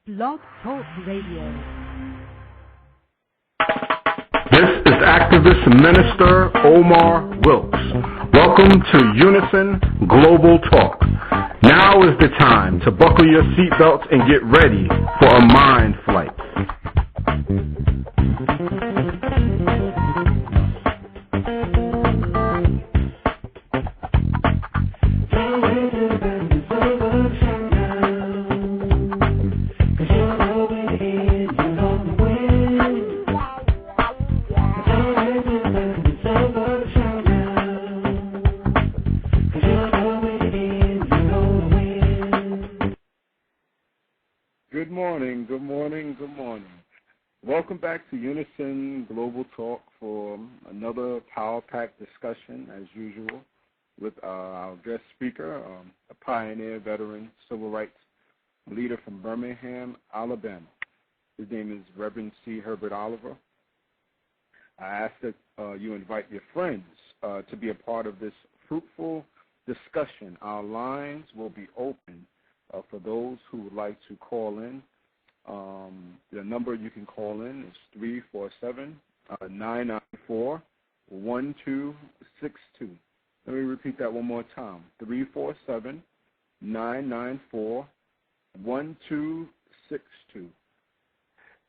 Blog Talk Radio. This is activist minister Omar Wilks. Welcome to Unison Global Talk. Now is the time to buckle your seatbelts and get ready for a mind flight. Good morning. Welcome back to Unison Global Talk for another power-packed discussion, as usual, with our guest speaker, a pioneer, veteran, civil rights leader from Birmingham, Alabama. His name is Reverend Herbert Oliver. I ask that you invite your friends to be a part of this fruitful discussion. Our lines will be open for those who would like to call in. The number you can call in is 347-994-1262. Let me repeat that one more time, 347-994-1262.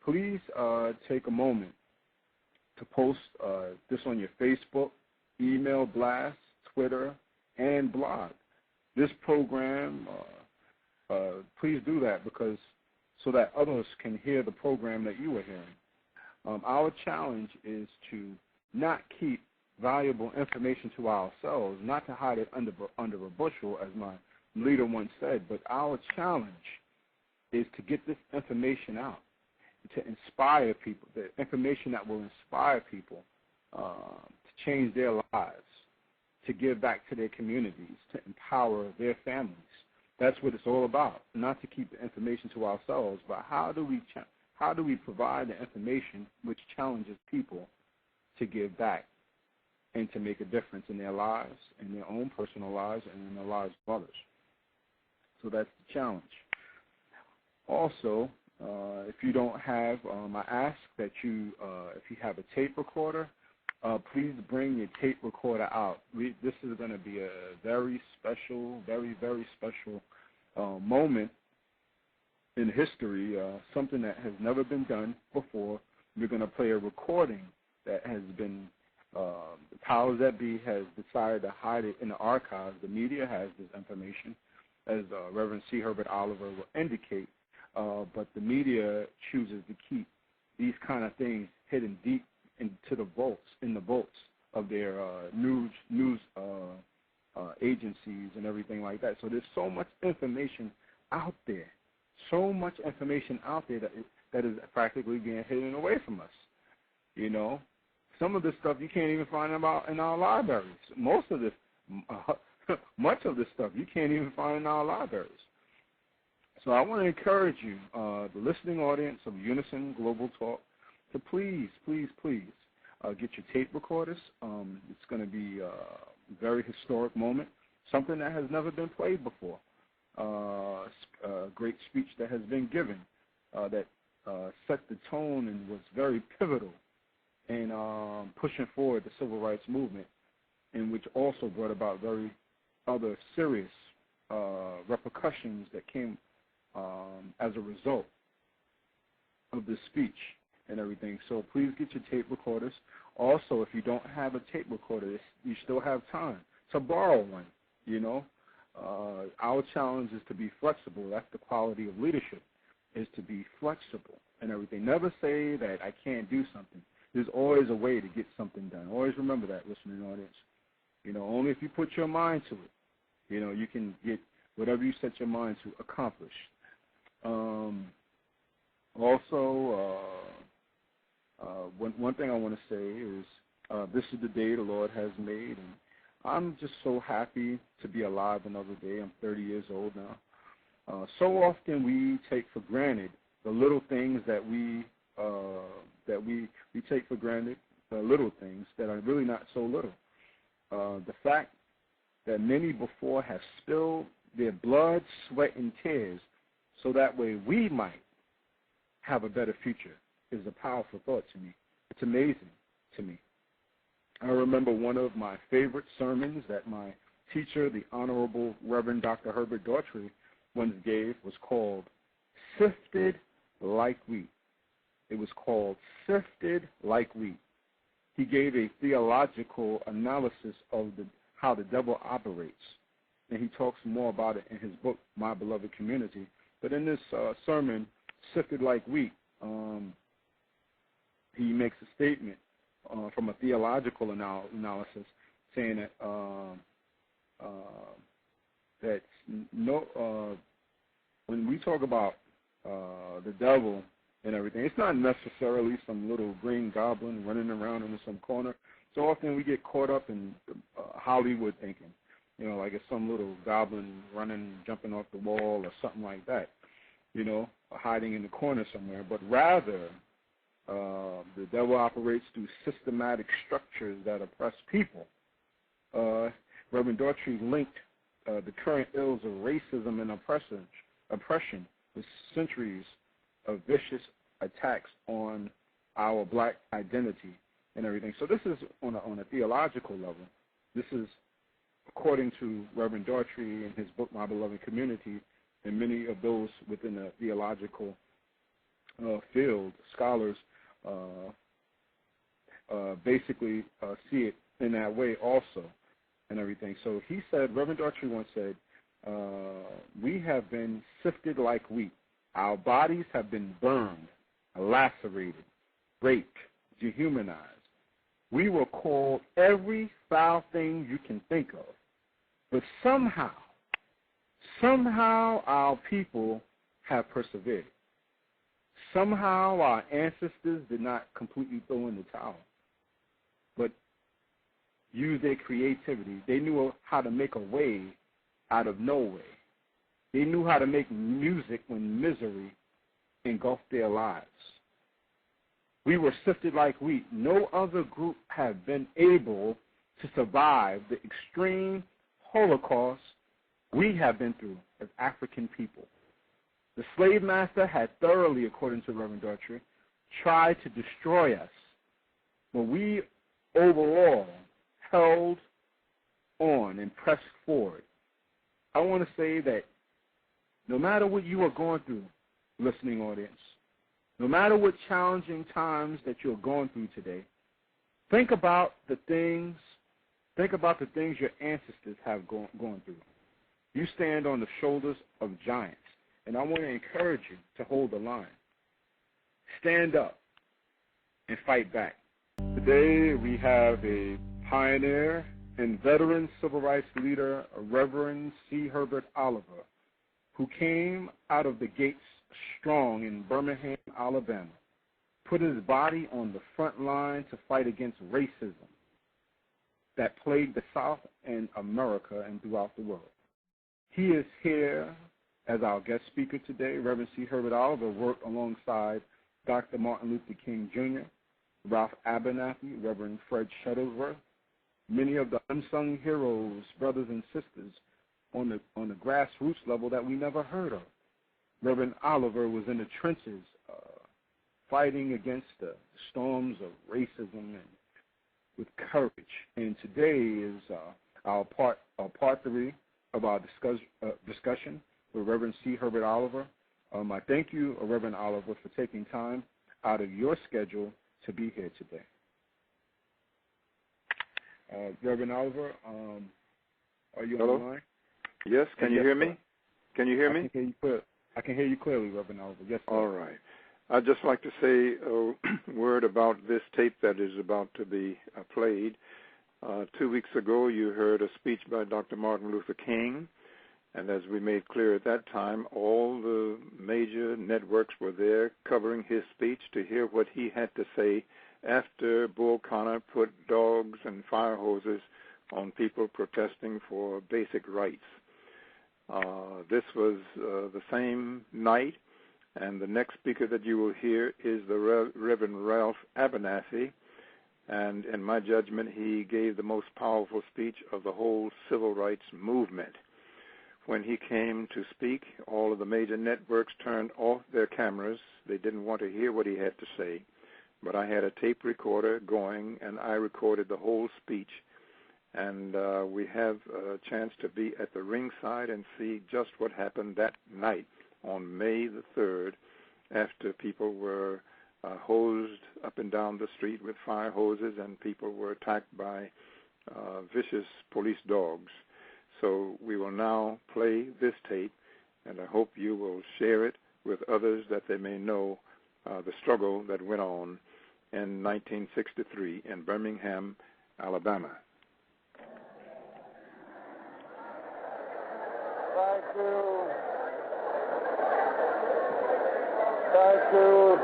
Please take a moment to post this on your Facebook, email blast, Twitter, and blog. This program, please do that so that others can hear the program that you are hearing. Our challenge is to not keep valuable information to ourselves, not to hide it under a bushel, as my leader once said, but our challenge is to get this information out, to inspire people, the information that will inspire people to change their lives, to give back to their communities, to empower their families. That's what it's all about, not to keep the information to ourselves, but how do we provide the information which challenges people to give back and to make a difference in their lives, in their own personal lives, and in the lives of others. So that's the challenge. Also, if you don't have, I ask that you, if you have a tape recorder, please bring your tape recorder out. This is going to be a very special, very, very special moment in history, something that has never been done before. We're going to play a recording that has been, the powers that be has decided to hide it in the archives. The media has this information, as Reverend Herbert Oliver will indicate, but the media chooses to keep these kind of things hidden deep into the vaults of their news agencies and everything like that. So there's so much information out there, that is practically being hidden away from us. You know, some of this stuff you can't even find about in our libraries. Most of this, much of this stuff you can't even find in our libraries. So I want to encourage you, the listening audience of Unison Global Talk, to please get your tape recorders. It's going to be a very historic moment, something that has never been played before. A great speech that has been given that set the tone and was very pivotal in pushing forward the Civil Rights Movement, and which also brought about very other serious repercussions that came as a result of this speech and everything. So please get your tape recorders. Also, if you don't have a tape recorder, you still have time to borrow one, you know. Our challenge is to be flexible. That's the quality of leadership, is to be flexible and everything. Never say that I can't do something. There's always a way to get something done. Always remember that, listening audience. You know, only if you put your mind to it, you know, you can get whatever you set your mind to accomplish. One thing I want to say is this is the day the Lord has made, and I'm just so happy to be alive another day. I'm 30 years old now. So often we take for granted the little things that we take for granted, the little things that are really not so little. The fact that many before have spilled their blood, sweat, and tears so that way we might have a better future is a powerful thought to me. It's amazing to me. I remember one of my favorite sermons that my teacher, the Honorable Reverend Dr. Herbert Daughtry, once gave was called Sifted Like Wheat. It was called Sifted Like Wheat. He gave a theological analysis of how the devil operates, and he talks more about it in his book, My Beloved Community. But in this sermon, Sifted Like Wheat, he makes a statement from a theological analysis saying that when we talk about the devil and everything, it's not necessarily some little green goblin running around in some corner. So often we get caught up in Hollywood thinking, like it's some little goblin running, jumping off the wall or something like that, or hiding in the corner somewhere. But rather, the devil operates through systematic structures that oppress people. Reverend Daughtry linked the current ills of racism and oppression with centuries of vicious attacks on our black identity and everything. So this is on a theological level. This is according to Reverend Daughtry in his book, My Beloved Community, and many of those within the theological field, scholars, basically see it in that way also and everything. So he said, Reverend Daughtry once said, we have been sifted like wheat. Our bodies have been burned, lacerated, raped, dehumanized. We were called every foul thing you can think of. But somehow our people have persevered. Somehow our ancestors did not completely throw in the towel, but used their creativity. They knew how to make a way out of no way. They knew how to make music when misery engulfed their lives. We were sifted like wheat. No other group have been able to survive the extreme Holocaust we have been through as African people. The slave master had thoroughly, according to Reverend Daughtry, tried to destroy us, but we overall held on and pressed forward. I want to say that no matter what you are going through, listening audience, no matter what challenging times that you're going through today, think about the things your ancestors have gone through. You stand on the shoulders of giants, and I want to encourage you to hold the line. Stand up and fight back. Today we have a pioneer and veteran civil rights leader, Reverend C. Herbert Oliver, who came out of the gates strong in Birmingham, Alabama, put his body on the front line to fight against racism that plagued the South and America and throughout the world. He is here as our guest speaker today. Reverend C. Herbert Oliver worked alongside Dr. Martin Luther King Jr., Ralph Abernathy, Reverend Fred Shuttlesworth, many of the unsung heroes, brothers and sisters on the grassroots level that we never heard of. Reverend Oliver was in the trenches fighting against the storms of racism and with courage. And today is our part 3 of our discussion with Reverend C. Herbert Oliver. I thank you, Reverend Oliver, for taking time out of your schedule to be here today. Reverend Oliver, are you Hello? on the line? Yes, can you hear me? Can you hear me? I can hear you clearly, Reverend Oliver. Yes, sir. All right. I'd just like to say a word about this tape that is about to be played. 2 weeks ago, you heard a speech by Dr. Martin Luther King, and as we made clear at that time, all the major networks were there covering his speech to hear what he had to say after Bull Connor put dogs and fire hoses on people protesting for basic rights. This was the same night, and the next speaker that you will hear is the Reverend Ralph Abernathy, and in my judgment, he gave the most powerful speech of the whole civil rights movement. when he came to speak, all of the major networks turned off their cameras. They didn't want to hear what he had to say. But I had a tape recorder going, and I recorded the whole speech. And we have a chance to be at the ringside and see just what happened that night on May the 3rd, after people were hosed up and down the street with fire hoses and people were attacked by vicious police dogs. So we will now play this tape, and I hope you will share it with others that they may know the struggle that went on in 1963 in Birmingham, Alabama.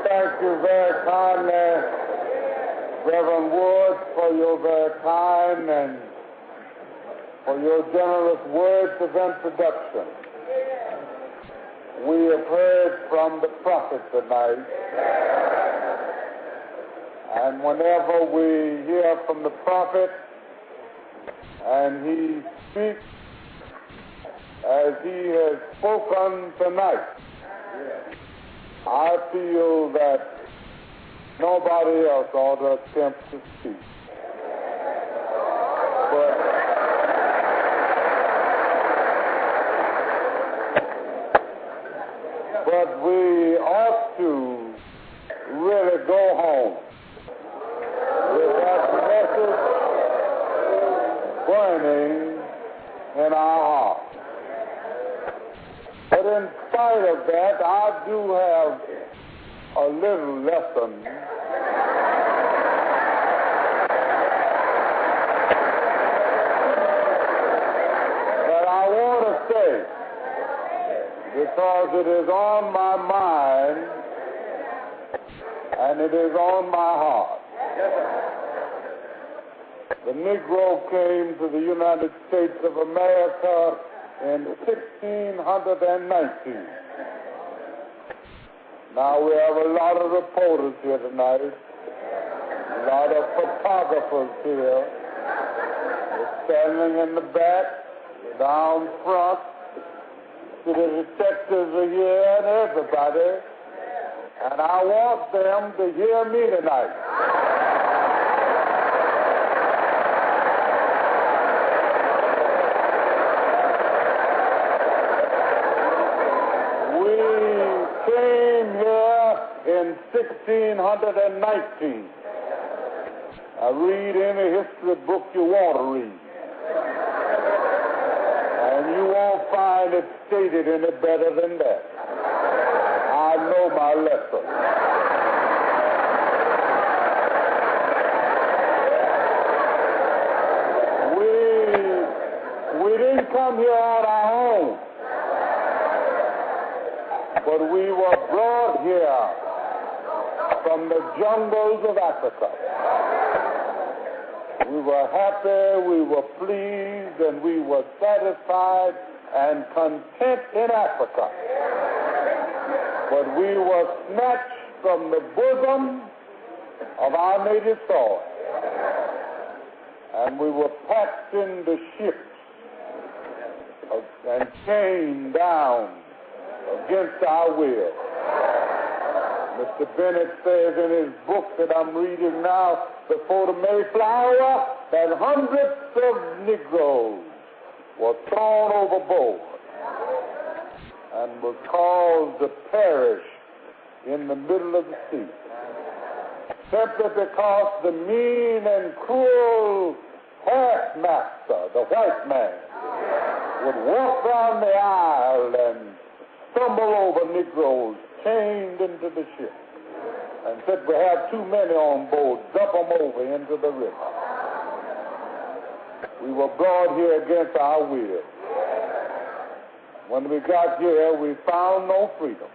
Thank you very kindly, Reverend Woods, for your very kind and for your generous words of introduction. We have heard from the prophet tonight, and whenever we hear from the prophet and he speaks as he has spoken tonight, I feel that nobody else ought to attempt to speak. But we ought to really go home with that message burning in our hearts. But in spite of that, I do have a little lesson that I want to say, because it is on my mind and it is on my heart. The Negro came to the United States of America in 1619. Now we have a lot of reporters here tonight, a lot of photographers here. They're standing in the back, down front. City detectives are here and everybody. And I want them to hear me tonight. In 1619. Read any history book you want to read, and you won't find it stated any better than that. I know my lesson. We didn't come here on our own, but we were brought here from the jungles of Africa. We were happy, we were pleased, and we were satisfied and content in Africa. But we were snatched from the bosom of our native soil, and we were packed into ships and chained down against our will. Mr. Bennett says in his book that I'm reading now, Before the Mayflower, that hundreds of Negroes were thrown overboard and were caused to perish in the middle of the sea, simply because the mean and cruel taskmaster, the white man, would walk down the aisle and stumble over Negroes chained into the ship and said, we have too many on board, dump them over into the river. We were brought here against our will. When we got here, we found no freedom.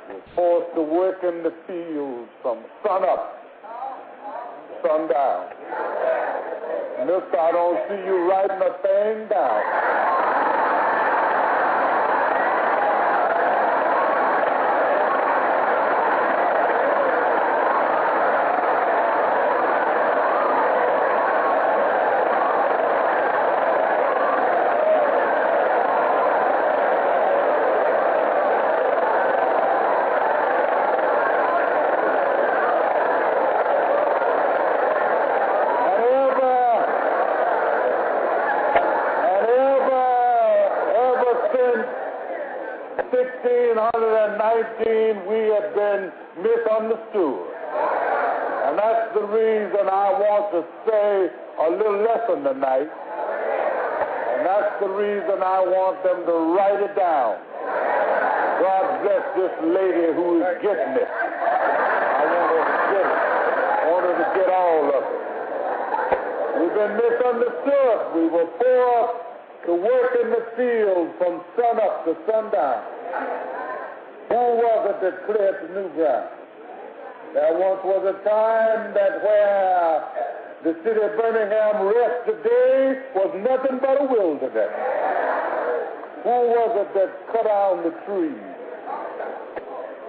We were forced to work in the fields from sun up to sundown. Mister, I don't see you writing a thing down. 1619, we have been misunderstood. And that's the reason I want to say a little lesson tonight. And that's the reason I want them to write it down. God bless this lady who is getting it. I want her to get it. I want her to get all of it. We've been misunderstood. We were forced to work in the field from sun up to sundown. Who was it that cleared the new ground? There once was a time that where the city of Birmingham rests today was nothing but a wilderness. Who was it that cut down the trees?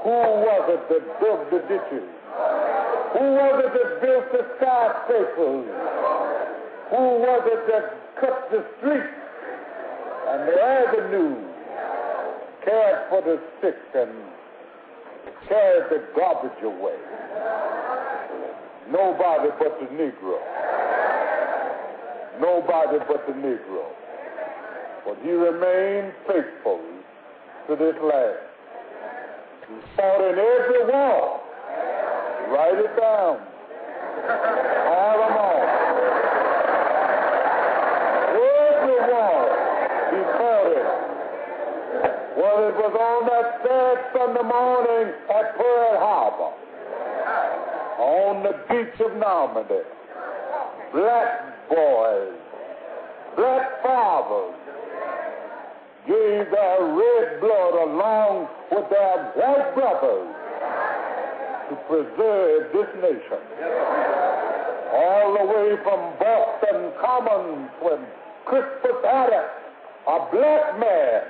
Who was it that dug the ditches? Who was it that built the skyscrapers? Who was it that cut the streets and the avenues, cared for the sick and carried the garbage away? Nobody but the Negro. Nobody but the Negro. But he remained faithful to this land. He fought in every war. Write it down. Have them all. Every war he fought it. Well, it was on that sad Sunday morning at Pearl Harbor, on the beach of Normandy. Black boys, black fathers gave their red blood along with their white brothers to preserve this nation. All the way from Boston Commons, when Crispus Attucks, a black man,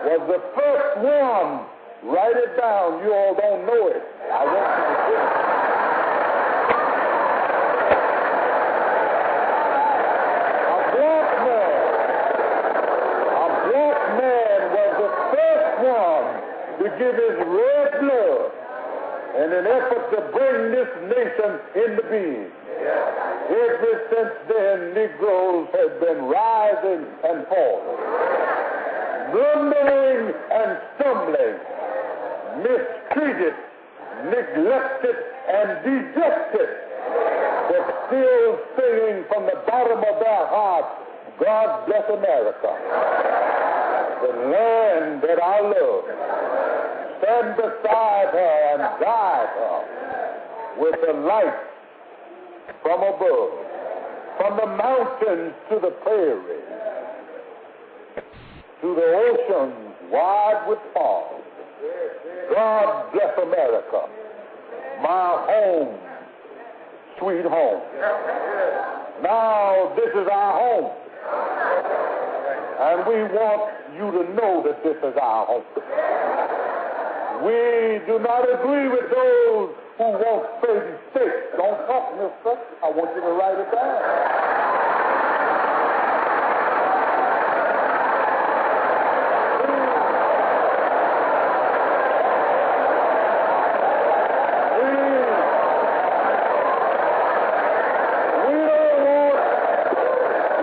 was the first one. Write it down. You all don't know it. I want you to get it. To give his red blood in an effort to bring this nation into being. Ever since then, Negroes have been rising and falling, blundering and stumbling, mistreated, neglected, and dejected, but still singing from the bottom of their hearts, God bless America, the land that I love. Stand beside her and guide her with the light from above, from the mountains to the prairies, to the oceans wide with palms. God bless America, my home, sweet home. Now this is our home, and we want you to know that this is our home. We do not agree with those who want certain states. Don't talk, mister. I want you to write it down.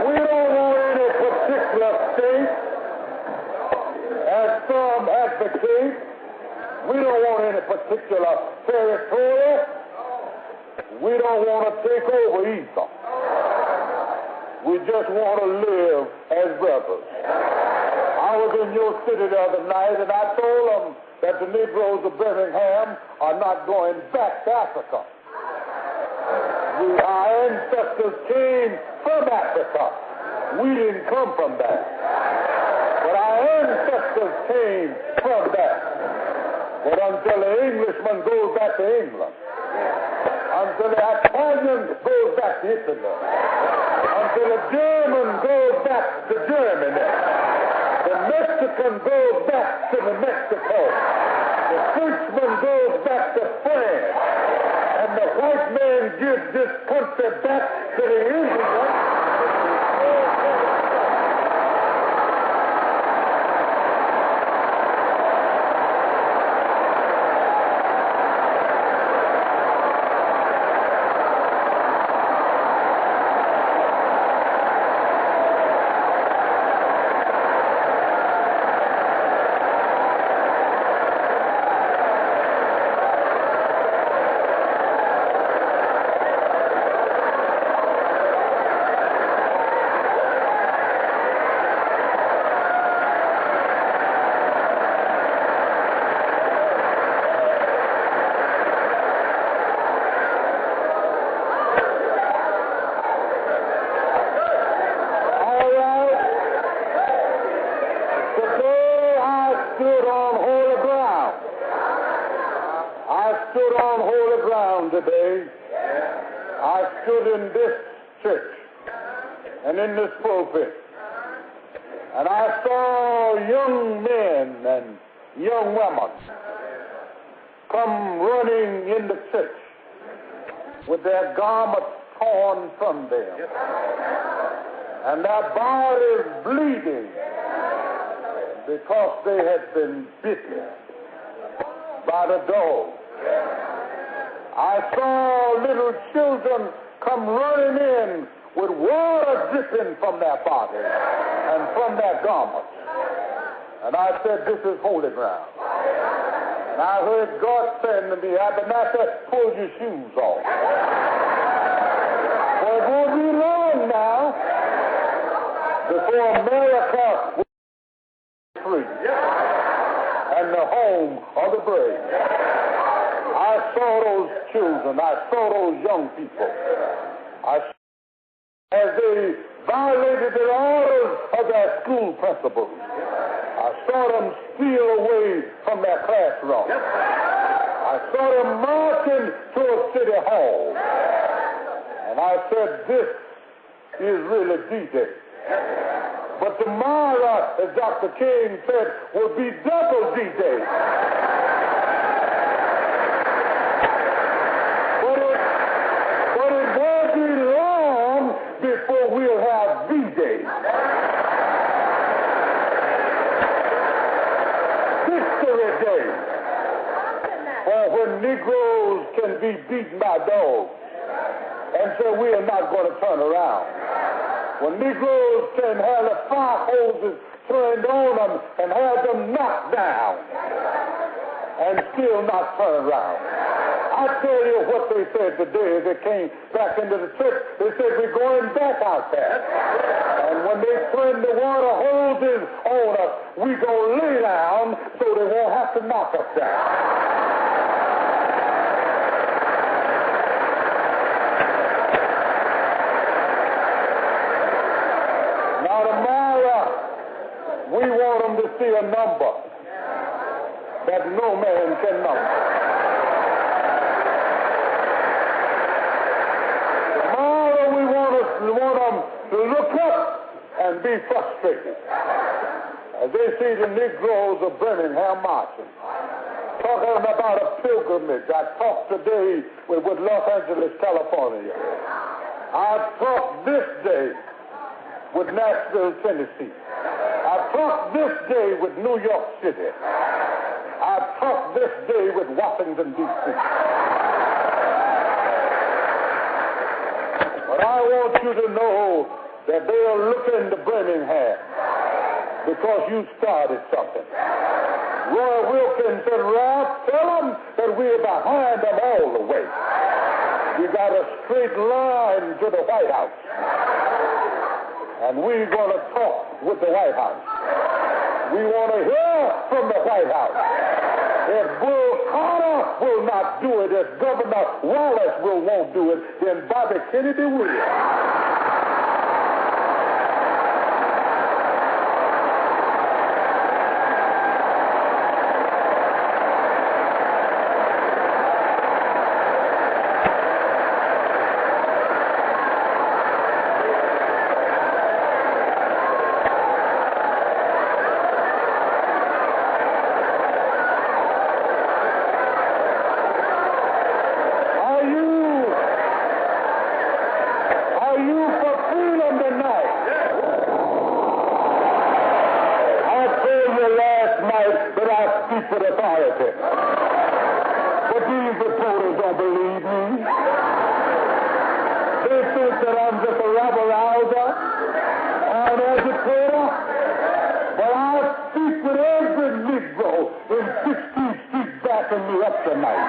We don't want any particular state, as some advocate. We don't want any particular territory. We don't want to take over either. We just want to live as brothers. I was in your city the other night, and I told them that the Negroes of Birmingham are not going back to Africa. Our ancestors came from Africa. We didn't come from that. But our ancestors came from that. But until the Englishman goes back to England, until the Italian goes back to Italy, until the German goes back to Germany, the Mexican goes back to Mexico, the Frenchman goes back to France, and the white man gives this country back to the Indians. Today I stood on holy ground. I stood on holy ground today. I stood in this church and in this pulpit, and I saw young men and young women come running in the church with their garments torn from them and their bodies bleeding because they had been bitten by the dog. I saw little children come running in with water dripping from their bodies and from their garments. And I said, this is holy ground. And I heard God saying to me, Abernathy, pull your shoes off. For it won't be long now before America will be free and the home of the brave. I saw those children. I saw those young people. As they violated the orders of their school principals. I saw them steal away from their classroom. I saw them marching to a city hall. And I said, this is really D-Day. But tomorrow, as Dr. King said, will be double D-Day. But it won't be long before we'll have V-Day. Victory Day. For when Negroes can be beaten by dogs and say we are not going to turn around. When Negroes can have the fire hoses turned on them and have them knocked down and still not turn around. I tell you what they said today as they came back into the church. They said, we're going back out there. And when they turn the water hoses on us, we're going to lay down so they won't have to knock us down. Now tomorrow, we want them to see a number that no man can number. We want them to look up and be frustrated as they see the Negroes of Birmingham marching, talking about a pilgrimage. I talked today with Los Angeles, California. I talked this day with Nashville, Tennessee. I talked this day with New York City. I talked this day with Washington, D.C. I want you to know that they are looking to Birmingham because you started something. Roy Wilkins said, Ralph, tell them that we're behind them all the way. We got a straight line to the White House. And we're going to talk with the White House. We want to hear from the White House. If Bull Carter will not do it, if Governor Wallace won't do it, then Bobby Kennedy will. With authority. But these reporters don't believe me. They think that I'm just a rabble-rouser or an agitator. But I speak with every Negro in 16th Street backing me up tonight.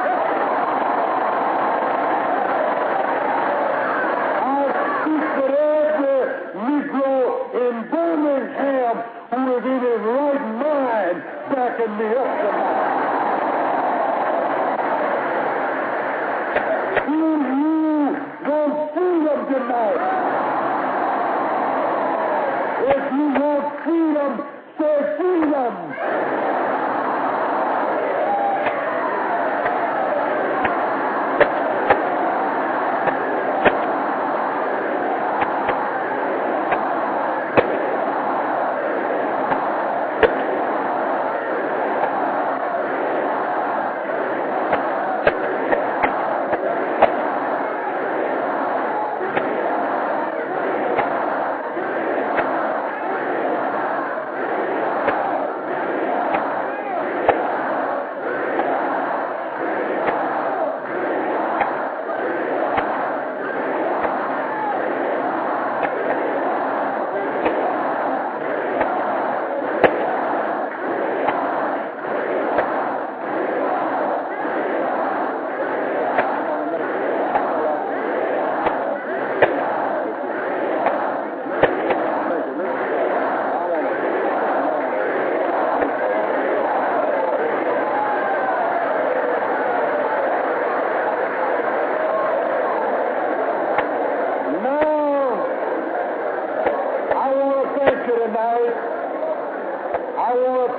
I speak with every Negro in Birmingham who is in his right mind backing me up tonight. Do you want freedom tonight? If you want freedom, say freedom.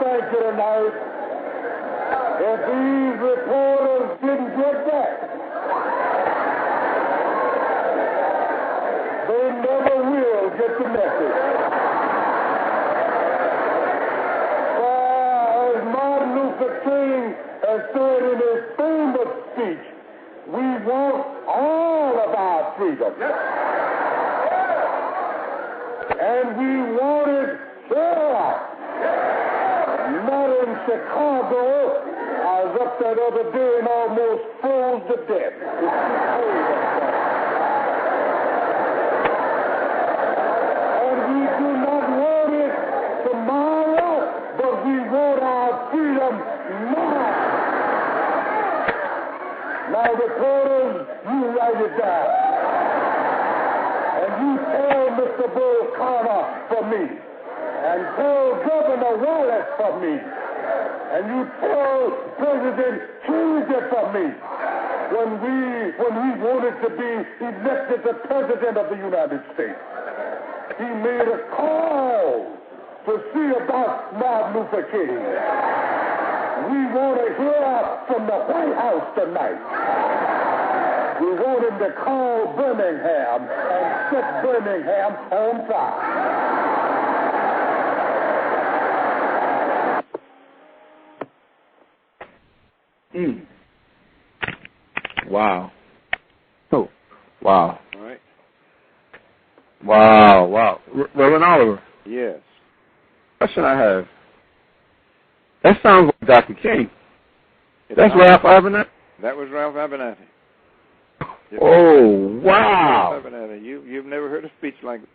thank you tonight. If these reporters didn't get that, they never will get the message. As Martin Luther King has said in his famous speech, we want all of our freedom. And we want it here. Not in Chicago. I was up that other day and almost froze to death. It's too cold up there. And we do not want it tomorrow, but we want our freedom now. Now, reporters, you write it down. And you tell Mr. Bull Connor for me. And tell Governor Wallace for me. And you tell President Kennedy for me. When he wanted to be elected the President of the United States, he made a call to see about Martin Luther King. We want to hear from the White House tonight. We want him to call Birmingham and set Birmingham on fire. Wow. Oh, wow. All right. Wow. Reverend Oliver. Yes. Question I have. That sounds like Dr. King. That's not. Ralph Abernathy? That was Ralph Abernathy. Oh, wow. Ralph Abernathy. You've never heard a speech like that?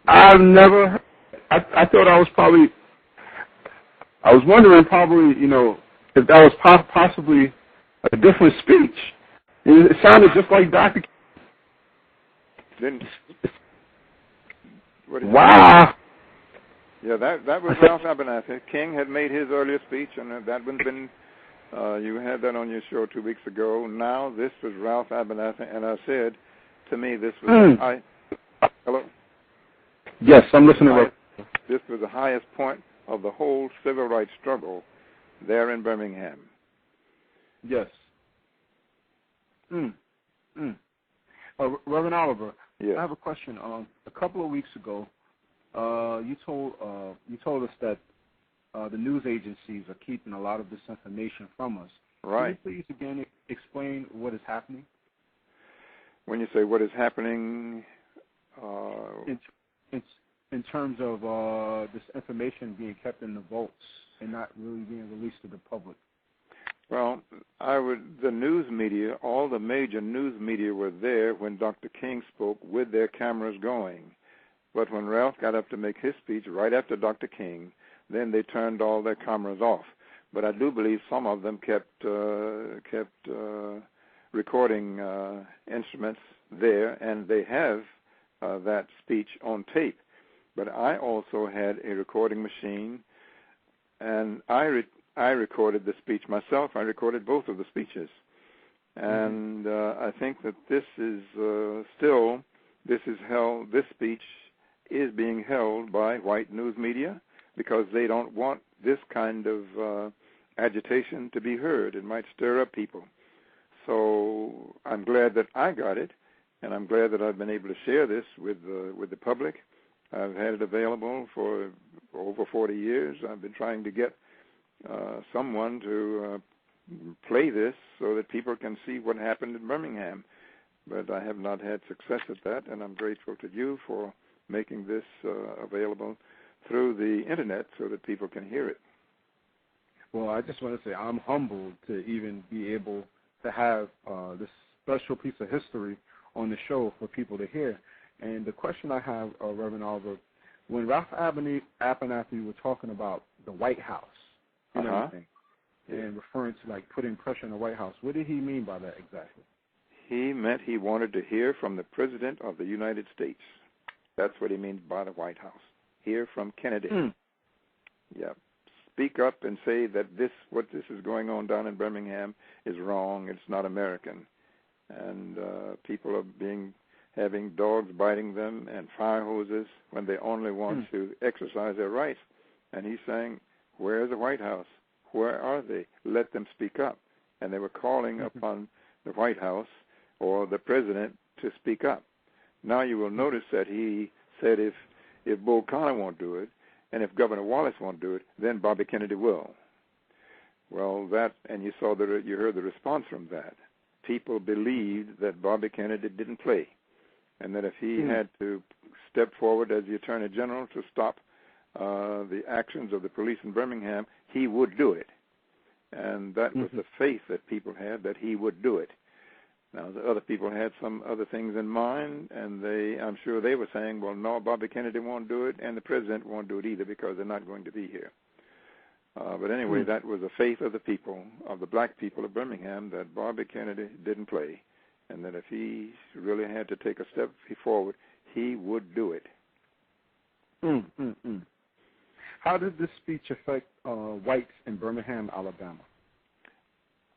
I've never heard. I thought I was wondering probably, if that was possibly a different speech. It sounded just like Dr. Didn't? Wow. Yeah, that was Ralph Abernathy. King had made his earlier speech, and that one's been, you had that on your show 2 weeks ago. Now this was Ralph Abernathy, and I said, to me, this was hello? Yes, I'm listening. This was the highest point of the whole civil rights struggle there in Birmingham. Yes. Reverend Oliver, yes. I have a question. A couple of weeks ago, you told us that the news agencies are keeping a lot of this information from us. Right. Can you please again explain what is happening? When you say what is happening, in terms of this information being kept in the vaults and not really being released to the public. Well, the news media, all the major news media were there when Dr. King spoke with their cameras going. But when Ralph got up to make his speech right after Dr. King, then they turned all their cameras off. But I do believe some of them kept recording instruments there, and they have that speech on tape. But I also had a recording machine, and I recorded the speech myself. I recorded both of the speeches. And I think that this speech is being held by white news media because they don't want this kind of agitation to be heard. It might stir up people. So I'm glad that I got it, and I'm glad that I've been able to share this with the public. I've had it available for over 40 years. I've been trying to get someone to play this so that people can see what happened in Birmingham. But I have not had success at that, and I'm grateful to you for making this available through the Internet so that people can hear it. Well, I just want to say I'm humbled to even be able to have this special piece of history on the show for people to hear. And the question I have, Reverend Oliver, when Ralph Abernathy was talking about the White House, and everything, and referring to like putting pressure on the White House, what did he mean by that exactly? He meant he wanted to hear from the President of the United States. That's what he means by the White House. Hear from Kennedy. Yeah. Speak up and say that what this is going on down in Birmingham is wrong. It's not American. And people are having dogs biting them and fire hoses when they only want to exercise their rights. And he's saying, Where is the White House? Where are they? Let them speak up. And they were calling upon the White House or the president to speak up. Now you will notice that he said if Bull Connor won't do it, and if Governor Wallace won't do it, then Bobby Kennedy will. Well, and you heard the response from that. People believed that Bobby Kennedy didn't play, and that if he had to step forward as the Attorney General to stop the actions of the police in Birmingham, he would do it. And that was the faith that people had, that he would do it. Now, the other people had some other things in mind, and I'm sure they were saying, well, no, Bobby Kennedy won't do it, and the president won't do it either because they're not going to be here. But anyway, that was the faith of the people, of the black people of Birmingham, that Bobby Kennedy didn't play, and that if he really had to take a step forward, he would do it. How did this speech affect whites in Birmingham, Alabama?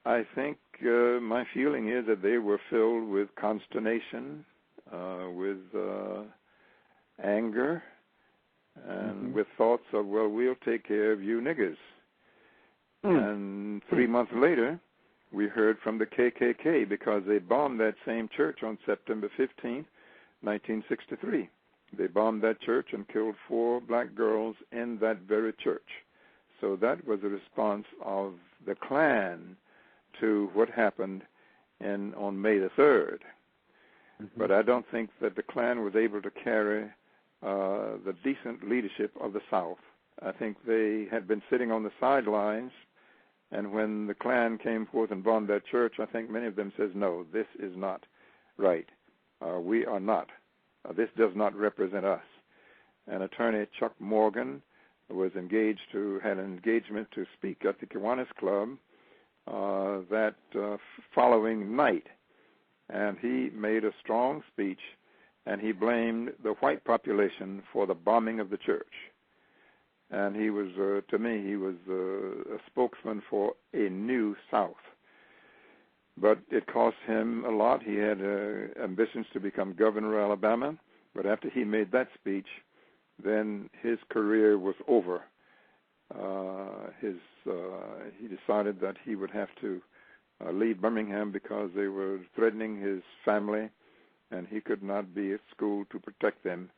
I think my feeling is that they were filled with consternation, with anger, and with thoughts of, well, we'll take care of you niggers. And 3 months later, we heard from the KKK because they bombed that same church on September 15th, 1963. They bombed that church and killed 4 black girls in that very church. So that was a response of the Klan to what happened on May the 3rd. But I don't think that the Klan was able to carry the decent leadership of the South. I think they had been sitting on the sidelines, and when the Klan came forth and bombed that church, I think many of them says, no, this is not right. We are not. This does not represent us. And Attorney Chuck Morgan had an engagement to speak at the Kiwanis Club that following night. And he made a strong speech, and he blamed the white population for the bombing of the church. And he was, to me, he was a spokesman for a new South. But it cost him a lot. He had ambitions to become governor of Alabama, but after he made that speech, then his career was over. He decided that he would have to leave Birmingham because they were threatening his family, and he could not be at school to protect them.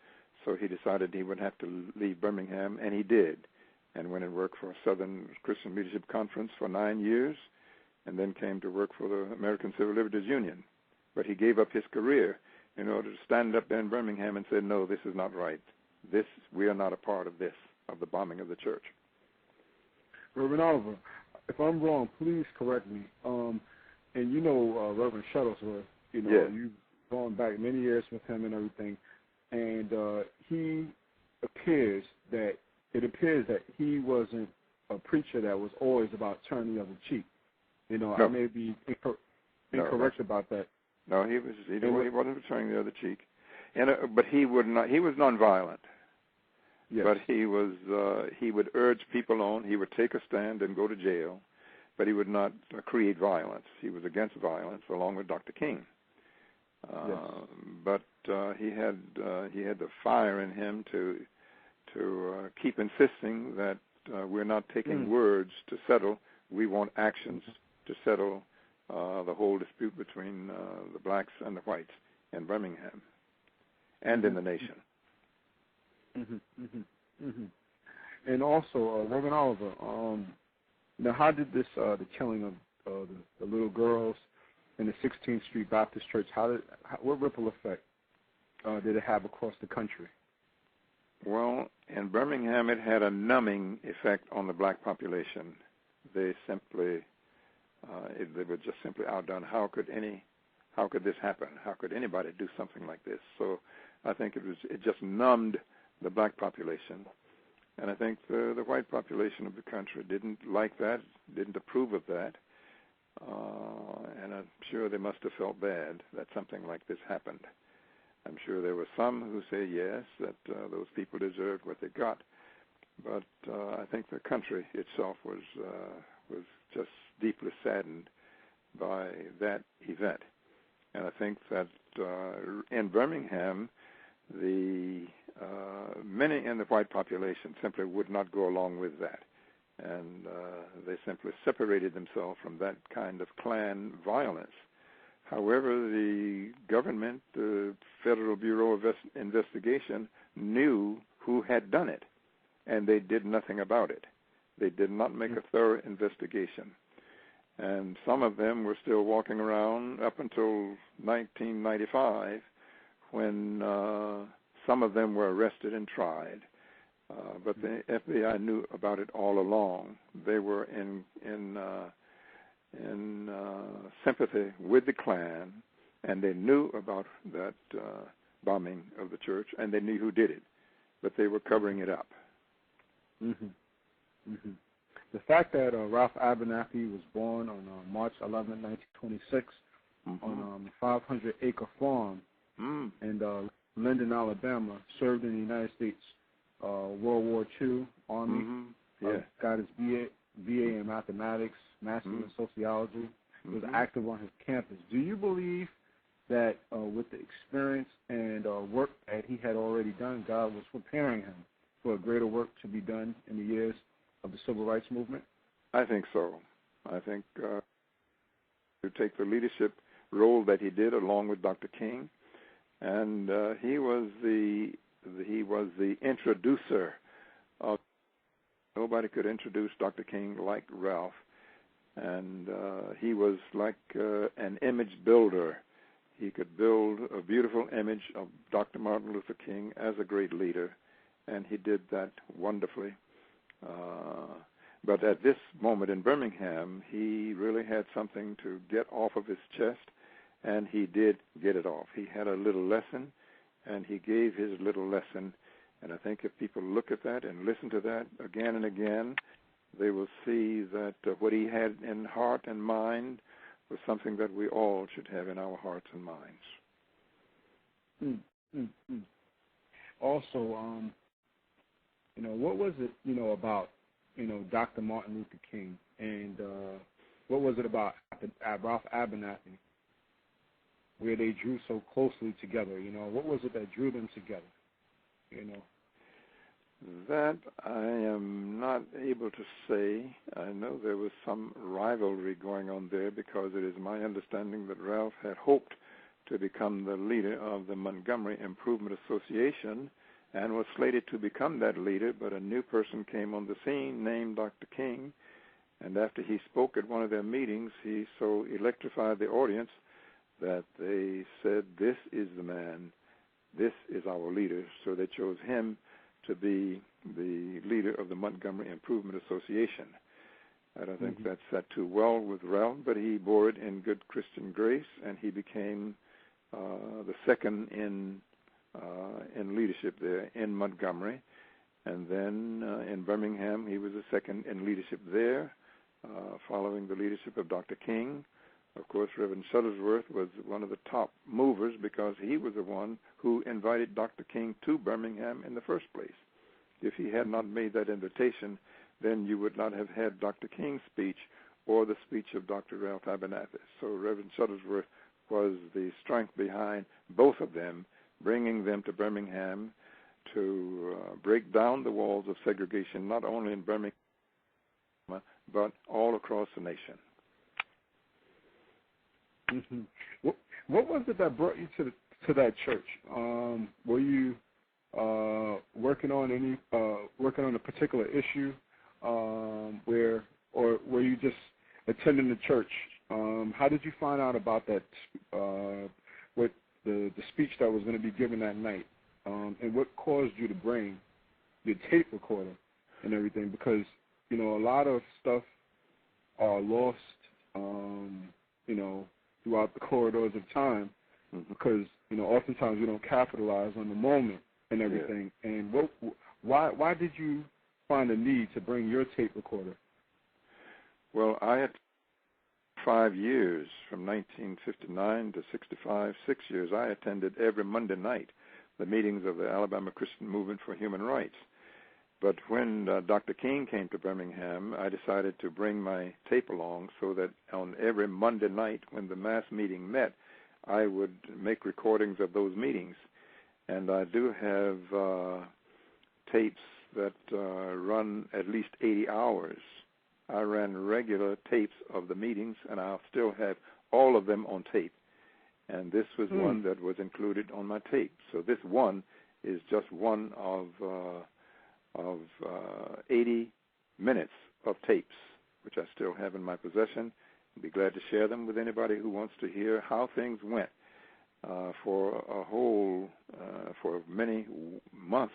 So he decided he would have to leave Birmingham, and he did, and went and worked for Southern Christian Leadership Conference for 9 years, and then came to work for the American Civil Liberties Union. But he gave up his career in order to stand up there in Birmingham and say, no, this is not right. We are not a part of this, of the bombing of the church. Reverend Oliver, if I'm wrong, please correct me. And you know Reverend Shuttlesworth, Yes. You've gone back many years with him and everything, and it appears that he wasn't a preacher that was always about turning the other cheek. No. I may be incorrect about that. No, he wasn't turning the other cheek, but he would not. He was nonviolent. Yes. But he would urge people on. He would take a stand and go to jail, but he would not create violence. He was against violence, along with Dr. King. Yes. But he had the fire in him to keep insisting that we're not taking words to settle. We want actions to settle the whole dispute between the blacks and the whites in Birmingham and in the nation. And also, Reverend Oliver, now how did this the killing of the little girls in the 16th Street Baptist Church, what ripple effect did it have across the country? Well, in Birmingham, it had a numbing effect on the black population. They were just simply outdone. How could this happen? How could anybody do something like this? So I think it just numbed the black population, and I think the white population of the country didn't like that, didn't approve of that, and I'm sure they must have felt bad that something like this happened. I'm sure there were some who say yes, that those people deserved what they got, but I think the country itself was just deeply saddened by that event. And I think that in Birmingham, many in the white population simply would not go along with that. and they simply separated themselves from that kind of Klan violence. However, the government, the Federal Bureau of Investigation, knew who had done it, and they did nothing about it. They did not make a thorough investigation. And some of them were still walking around up until 1995, when some of them were arrested and tried. But the FBI knew about it all along. They were in sympathy with the Klan, and they knew about that bombing of the church, and they knew who did it, but they were covering it up. The fact that Ralph Abernathy was born on March 11, 1926, on a 500-acre farm in Linden, Alabama, served in the United States World War II Army, got his BA in mathematics, master's in sociology, was active on his campus. Do you believe that with the experience and work that he had already done, God was preparing him for a greater work to be done in the years of the Civil Rights Movement? I think so. I think to take the leadership role that he did along with Dr. King, and he was the introducer of. Nobody could introduce Dr. King like Ralph, and he was like an image builder. He could build a beautiful image of Dr. Martin Luther King as a great leader, and he did that wonderfully. But at this moment in Birmingham, he really had something to get off of his chest, and he did get it off. He had a little lesson, and he gave his little lesson. And I think if people look at that and listen to that again and again, they will see that what he had in heart and mind was something that we all should have in our hearts and minds. Also, what was it, about, Dr. Martin Luther King, and what was it about Ralph Abernathy, where they drew so closely together? What was it that drew them together? That I am not able to say. I know there was some rivalry going on there, because it is my understanding that Ralph had hoped to become the leader of the Montgomery Improvement Association and was slated to become that leader, but a new person came on the scene named Dr. King, and after he spoke at one of their meetings, he so electrified the audience that they said, "This is the man. This is our leader." So they chose him to be the leader of the Montgomery Improvement Association. I don't think that sat too well with Ralph, but he bore it in good Christian grace, and he became the second in leadership there in Montgomery. And then in Birmingham, he was the second in leadership there, following the leadership of Dr. King. Of course, Reverend Shuttlesworth was one of the top movers, because he was the one who invited Dr. King to Birmingham in the first place. If he had not made that invitation, then you would not have had Dr. King's speech or the speech of Dr. Ralph Abernathy. So Reverend Shuttlesworth was the strength behind both of them, bringing them to Birmingham to break down the walls of segregation, not only in Birmingham, but all across the nation. What was it that brought you to that church? Were you working on a particular issue, or were you just attending the church? How did you find out about that? What the speech that was going to be given that night, and what caused you to bring your tape recorder and everything? Because a lot of stuff are lost, throughout the corridors of time, because oftentimes we don't capitalize on the moment and everything. Yeah. And why did you find a need to bring your tape recorder? Well, I had 5 years, from 1959 to 65, 6 years. I attended every Monday night the meetings of the Alabama Christian Movement for Human Rights. But when Dr. King came to Birmingham, I decided to bring my tape along, so that on every Monday night when the mass meeting met, I would make recordings of those meetings. And I do have tapes that run at least 80 hours. I ran regular tapes of the meetings, and I still have all of them on tape. And this was one that was included on my tape. So this one is just one of 80 minutes of tapes, which I still have in my possession. I'd be glad to share them with anybody who wants to hear how things went for many months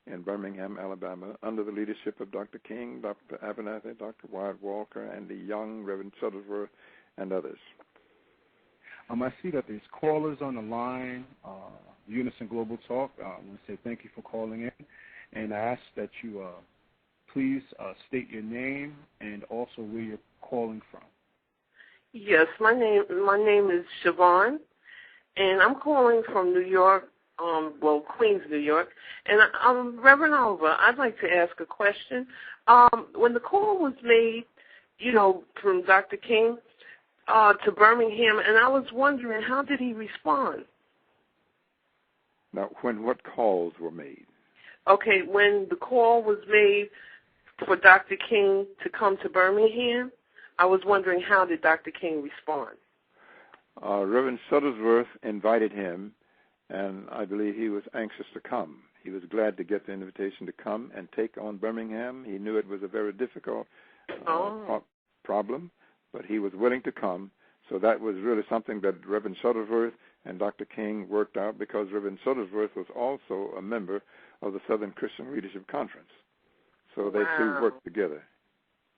in Birmingham, Alabama, under the leadership of Dr. King, Dr. Abernathy, Dr. Wyatt Walker, Andy Young, Reverend Shuttlesworth, and others. I see that there's callers on the line, Unison Global Talk. I want to say thank you for calling in, and I ask that you please state your name and also where you're calling from. Yes, my name is Siobhan, and I'm calling from New York, Queens, New York. And Reverend Oliver, I'd like to ask a question. When the call was made, from Dr. King to Birmingham, and I was wondering, how did he respond? Now, what calls were made? Okay, when the call was made for Dr. King to come to Birmingham, I was wondering, how did Dr. King respond? Reverend Shuttlesworth invited him, and I believe he was anxious to come. He was glad to get the invitation to come and take on Birmingham. He knew it was a very difficult problem, but he was willing to come. So that was really something that Reverend Shuttlesworth and Dr. King worked out, because Reverend Shuttlesworth was also a member of the Southern Christian Leadership Conference. So they two worked together.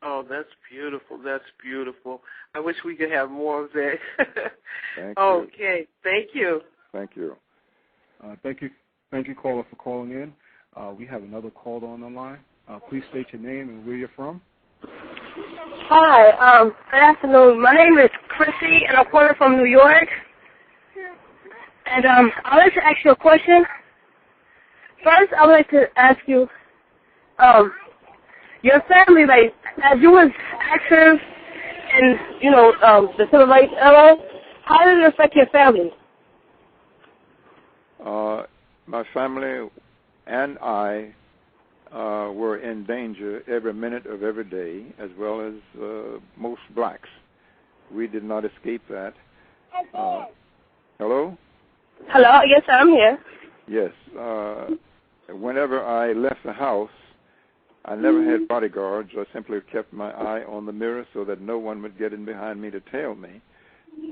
Oh, that's beautiful. That's beautiful. I wish we could have more of that. Thank you. Okay. Thank you. Thank you. Thank you, caller, for calling in. We have another caller on the line. Please state your name and where you're from. Hi. Good afternoon. My name is Chrissy, and I'm calling from New York. And I'd like to ask you a question. First, I would like to ask you, your family, like, as you was active in, the Civil Rights era, how did it affect your family? My family and I were in danger every minute of every day, as well as most blacks. We did not escape that. Hello? Hello? Yes, I'm here. Yes. Whenever I left the house, I never had bodyguards. I simply kept my eye on the mirror so that no one would get in behind me to tail me.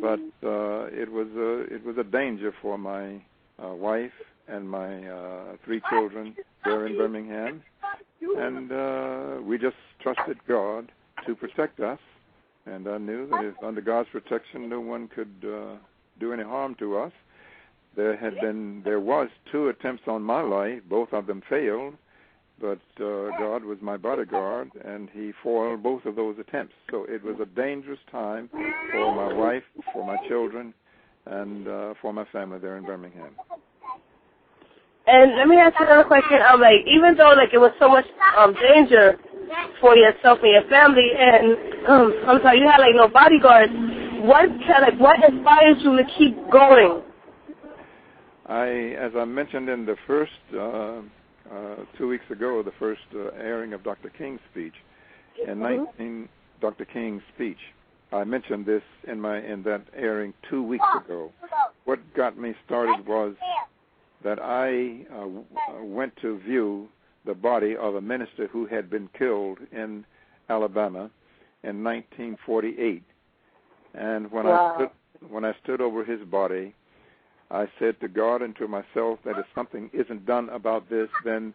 But it was a danger for my wife and my 3 children there in Birmingham. And we just trusted God to protect us. And I knew that if under God's protection, no one could do any harm to us. There was 2 attempts on my life. Both of them failed. But God was my bodyguard, and he foiled both of those attempts. So it was a dangerous time for my wife, for my children, and for my family there in Birmingham. And let me ask you another question. Even though it was so much danger for yourself and your family, and you had no bodyguards, what inspires you to keep going? As I mentioned in the first 2 weeks ago, the first airing of Dr. King's speech, Dr. King's speech, I mentioned this in that airing 2 weeks ago. What got me started was that I went to view the body of a minister who had been killed in Alabama in 1948, and when I stood over his body, I said to God and to myself that if something isn't done about this, then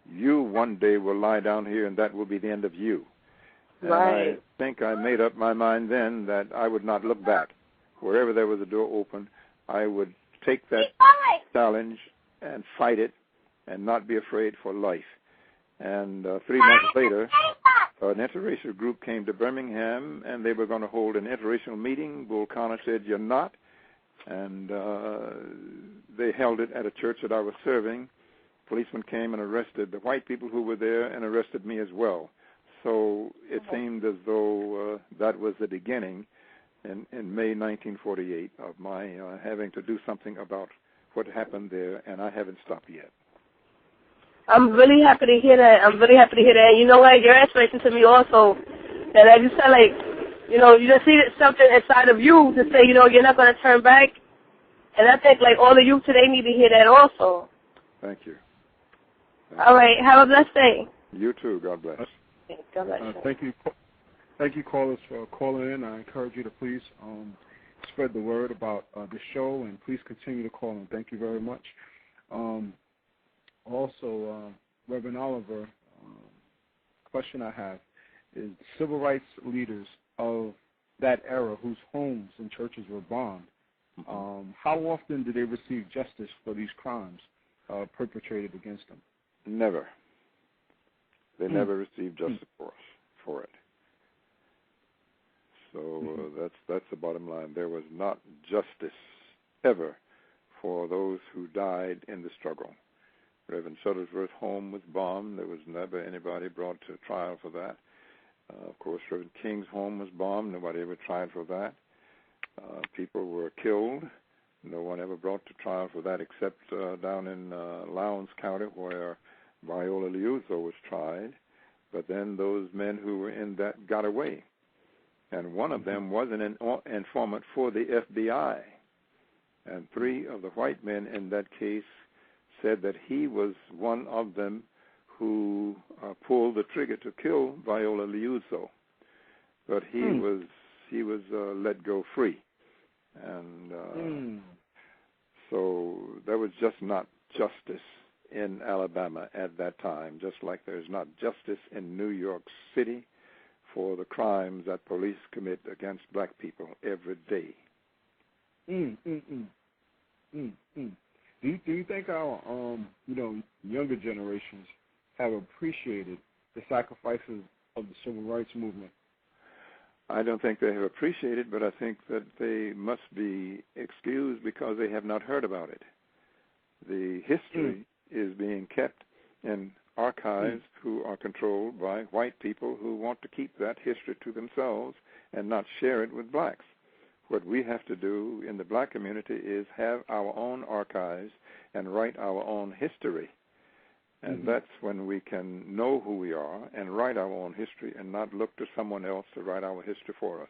you one day will lie down here and that will be the end of you. And I think I made up my mind then that I would not look back. Wherever there was a door open, I would take that challenge and fight it and not be afraid for life. And 3 months later, an interracial group came to Birmingham, and they were going to hold an interracial meeting. Bull Connor said, "You're not." And they held it at a church that I was serving. Policemen came and arrested the white people who were there and arrested me as well. So it seemed as though that was the beginning in May 1948 of my having to do something about what happened there, and I haven't stopped yet. I'm really happy to hear that. And you know what? You're inspiration to me also. And like you said, like, you know, you just see something inside of you to say, you know, you're not going to turn back. And I think, like, all the youth today need to hear that also. Thank you. All right. Have a blessed day. You too. God bless. God bless you. Thank you, callers, for calling in. I encourage you to please spread the word about this show, and please continue to call in. Thank you very much. Also, Reverend Oliver, question I have is civil rights leaders of that era whose homes and churches were bombed, how often do they receive justice for these crimes perpetrated against them? Never. They never received justice for it. So that's the bottom line. There was not justice ever for those who died in the struggle. Reverend Shuttlesworth's home was bombed. There was never anybody brought to trial for that. Of course, Reverend King's home was bombed. Nobody ever tried for that. People were killed. No one ever brought to trial for that except down in Lowndes County where Viola Liuzzo was tried. But then those men who were in that got away. And one of them was an informant for the FBI. And 3 of the white men in that case said that he was one of them who pulled the trigger to kill Viola Liuzzo. But he was let go free. And so there was just not justice in Alabama at that time, just like there's not justice in New York City for the crimes that police commit against black people every day. Do you think our younger generations have appreciated the sacrifices of the Civil Rights Movement? I don't think they have appreciated, but I think that they must be excused because they have not heard about it. The history is being kept in archives who are controlled by white people who want to keep that history to themselves and not share it with blacks. What we have to do in the black community is have our own archives and write our own history. And that's when we can know who we are and write our own history and not look to someone else to write our history for us.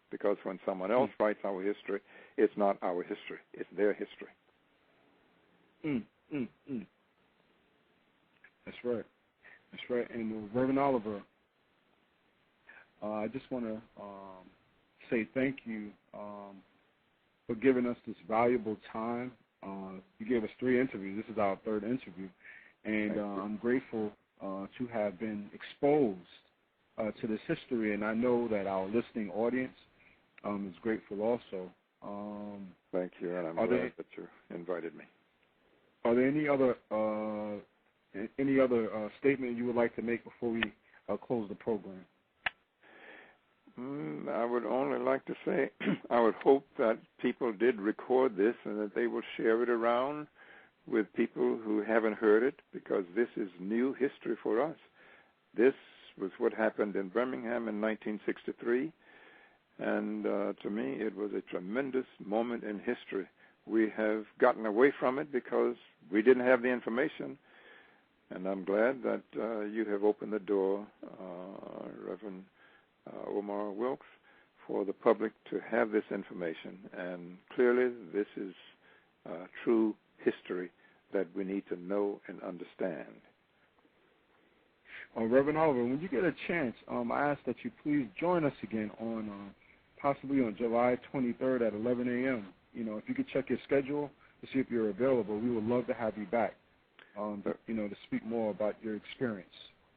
Because when someone else writes our history, it's not our history, it's their history. That's right. That's right. And Reverend Oliver, I just want to say thank you for giving us this valuable time. You gave us 3 interviews. This is our 3rd interview. And I'm grateful to have been exposed to this history, and I know that our listening audience is grateful also. Thank you, and I'm glad that you invited me. Are there any other statement you would like to make before we close the program? I would only like to say I would hope that people did record this and that they will share it around with people who haven't heard it, because this is new history for us. This was what happened in Birmingham in 1963, and to me it was a tremendous moment in history. We have gotten away from it because we didn't have the information, and I'm glad that you have opened the door, Reverend Omar Wilks, for the public to have this information. And clearly this is true history that we need to know and understand. Reverend Oliver, when you get a chance, I ask that you please join us again on possibly on July 23rd at 11 a.m. If you could check your schedule to see if you're available, we would love to have you back, to speak more about your experience.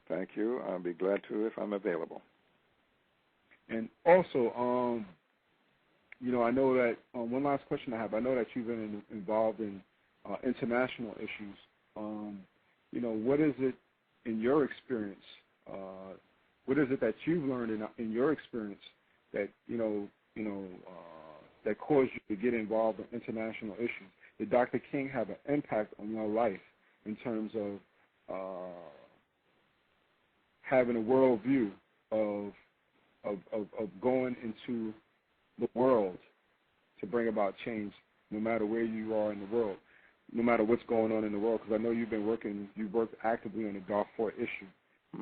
Thank you. I'll be glad to if I'm available. And also, I know that one last question I have. I know that you've been involved in international issues. What is it in your experience? What is it that you've learned in your experience that that caused you to get involved in international issues? Did Dr. King have an impact on your life in terms of having a worldview of going into the world to bring about change, no matter where you are in the world? no matter what's going on in the world, because I know you've worked actively on the Darfur issue.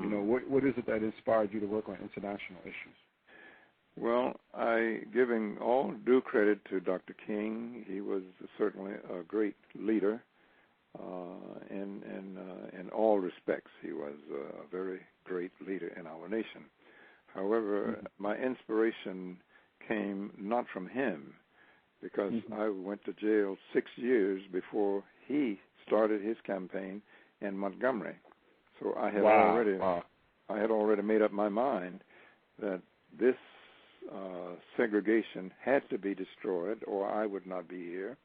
You know, what is it that inspired you to work on international issues? Well, giving all due credit to Dr. King, he was certainly a great leader in all respects. He was a very great leader in our nation. However, my inspiration came not from him, because I went to jail 6 years before he started his campaign in Montgomery. So I had already made up my mind that this segregation had to be destroyed, or I would not be here.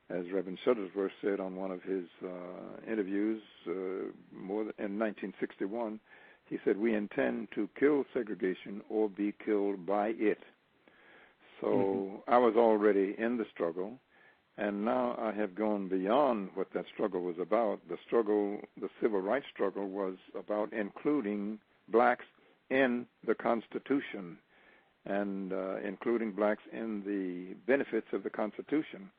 As Reverend Shuttlesworth said on one of his interviews in 1961, he said, "We intend to kill segregation or be killed by it." So I was already in the struggle, and now I have gone beyond what that struggle was about. The civil rights struggle, was about including blacks in the Constitution and including blacks in the benefits of the Constitution.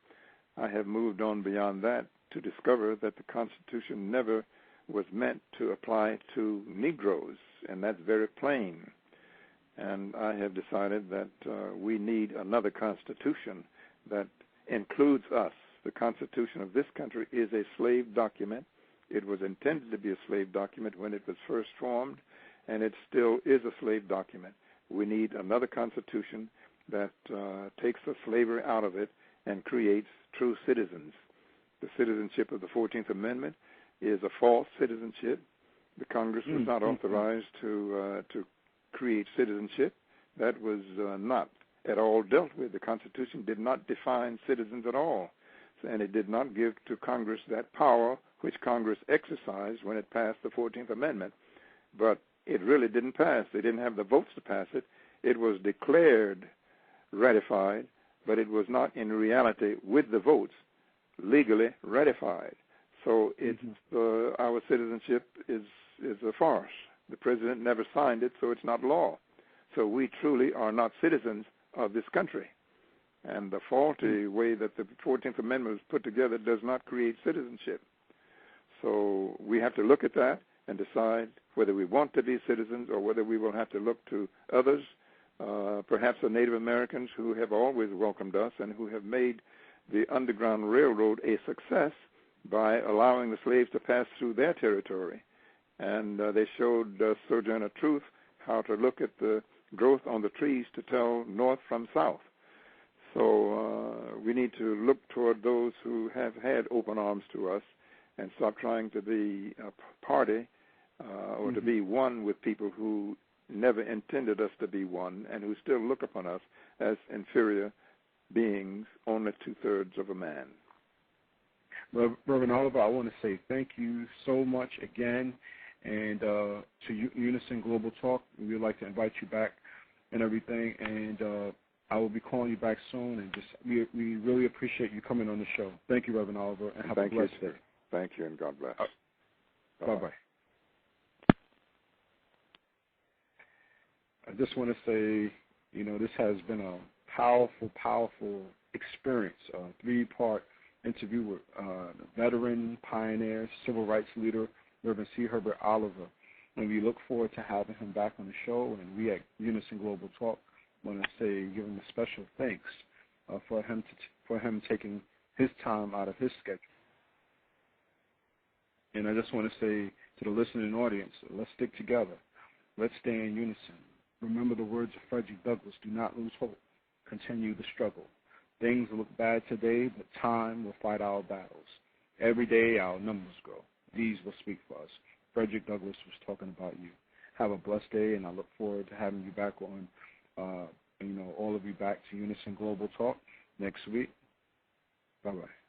I have moved on beyond that to discover that the Constitution never was meant to apply to Negroes, and that's very plain. And I have decided that we need another Constitution that includes us. The Constitution of this country is a slave document. It was intended to be a slave document when it was first formed, and it still is a slave document. We need another Constitution that takes the slavery out of it and creates true citizens. The citizenship of the 14th Amendment is a false citizenship. The Congress was not authorized to create citizenship. That was not at all dealt with. The Constitution did not define citizens at all, and it did not give to Congress that power which Congress exercised when it passed the 14th Amendment. But it really didn't pass. They didn't have the votes to pass it. It was declared ratified, but it was not in reality, with the votes, legally ratified. So it's our citizenship is a farce. The president never signed it, so it's not law. So we truly are not citizens of this country. And the faulty way that the 14th Amendment was put together does not create citizenship. So we have to look at that and decide whether we want to be citizens or whether we will have to look to others, perhaps the Native Americans who have always welcomed us and who have made the Underground Railroad a success by allowing the slaves to pass through their territory. And they showed Sojourner Truth how to look at the growth on the trees to tell north from south. So we need to look toward those who have had open arms to us and stop trying to be a party or to be one with people who never intended us to be one and who still look upon us as inferior beings, only two-thirds of a man. Reverend Oliver, I want to say thank you so much again, and to Unison Global Talk, we would like to invite you back and everything, and I will be calling you back soon, and we really appreciate you coming on the show. Thank you, Reverend Oliver, and have a blessed day. Thank you, and God bless. Bye-bye. I just want to say, this has been a powerful, powerful experience, a three-part interview with veteran, pioneer, civil rights leader, Reverend C. Herbert Oliver. And we look forward to having him back on the show. And we at Unison Global Talk want to say, give him a special thanks for him taking his time out of his schedule. And I just want to say to the listening audience, let's stick together. Let's stay in unison. Remember the words of Frederick Douglass, do not lose hope. Continue the struggle. Things look bad today, but time will fight our battles. Every day our numbers grow. These will speak for us. Frederick Douglass was talking about you. Have a blessed day, and I look forward to having you back on, all of you back to Unison Global Talk next week. Bye-bye.